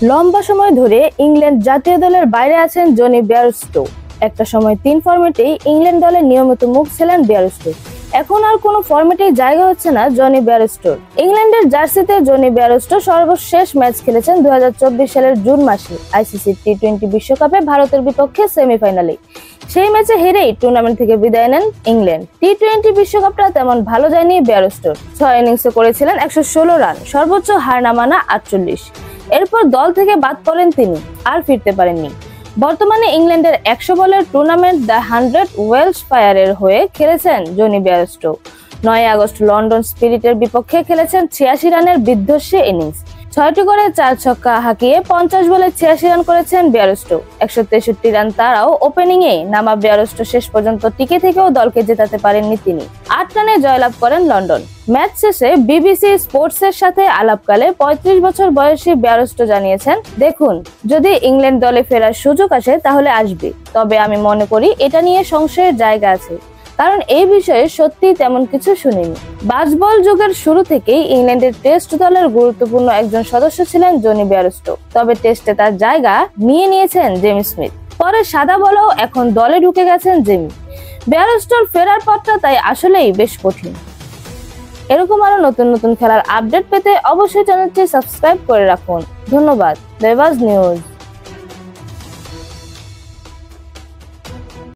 লম্বা সময় ধরে ইংল্যান্ড জাতীয় দলের বাইরে আছেন জনি বেয়ারস্টো। একটা সময় 3 ফরম্যাটেই ইংল্যান্ড দলের নিয়মিত মুখ ছিলেন বেয়ারস্টো। এখন আর কোনো ফরম্যাটেই জায়গা হচ্ছে না জনি বেয়ারস্টোর। ইংল্যান্ডের জার্সিতে জনি বেয়ারস্টো সর্বশেষ ম্যাচ খেলেছেন 2024 সালের জুন মাসে আইসিসি টি-20 বিশ্বকাপে ভারতের বিপক্ষে সেমিফাইনালে। সেই ম্যাচে হেরেই টুর্নামেন্ট থেকে বিদায় নেন ইংল্যান্ড। টি-20 বিশ্বকাপটা তেমন ভালো যায়নি বেয়ারস্টোর। 6 ইনিংসে করেছিলেন 116 রান, সর্বোচ্চ হার নামানা 48। এরপর দল থেকে বাদ পড়েন তিনি, আর ফিরতে পারেননি। বর্তমানে ইংল্যান্ডের 100 বলের টুর্নামেন্ট দ্য 100 ওয়েলস ফায়ারের হয়ে খেলেছেন জনি বেয়ারস্টো। 9 আগস্ট লন্ডন স্পিরিটের বিপক্ষে খেলেছেন 86 রানের বিধ্বংসী ইনিংস। 6টি করে 4 ছক্কা হাঁকিয়ে 50 বলে 86 রান করেছেন বেয়ারস্টো। 163 রান তারাও ওপেনিংয়ে নামা বেয়ারস্টো শেষ পর্যন্ত টিকে থেকেও দলকে জেতাতে পারেননি তিনি। 8 রানে জয়লাভ করেন লন্ডন। ম্যাচ শেষে বিবিসি স্পোর্টসের সাথে আলাপকালে 35 বছর বয়সী বেয়ারস্টো জানিয়েছেন, দেখুন, যদি ইংল্যান্ড দলে ফেরার সুযোগ আসে তাহলে আসবে, তবে আমি মনে করি এটা নিয়ে সংশয়ের জায়গা আছে, কারণ এই বিষয়ে সত্যি তেমন কিছু শুনিনি। বাসবল যুগের শুরু থেকেই ইংল্যান্ডের টেস্ট দলের গুরুত্বপূর্ণ একজন সদস্য ছিলেন জনি বেয়ারস্টো। তবে টেস্টে তার জায়গা নিয়ে নিয়েছেন জেমি স্মিথ। পরে সাদা বলেও এখন দলে ঢুকে গেছেন জেমি। বেয়ারস্টোর ফেরার পথটা তাই আসলেই বেশ কঠিন। এরকম আরো নতুন নতুন খেলার আপডেট পেতে অবশ্যই চ্যানেলটি সাবস্ক্রাইব করে রাখুন। ধন্যবাদ। বেবাজ নিউজ।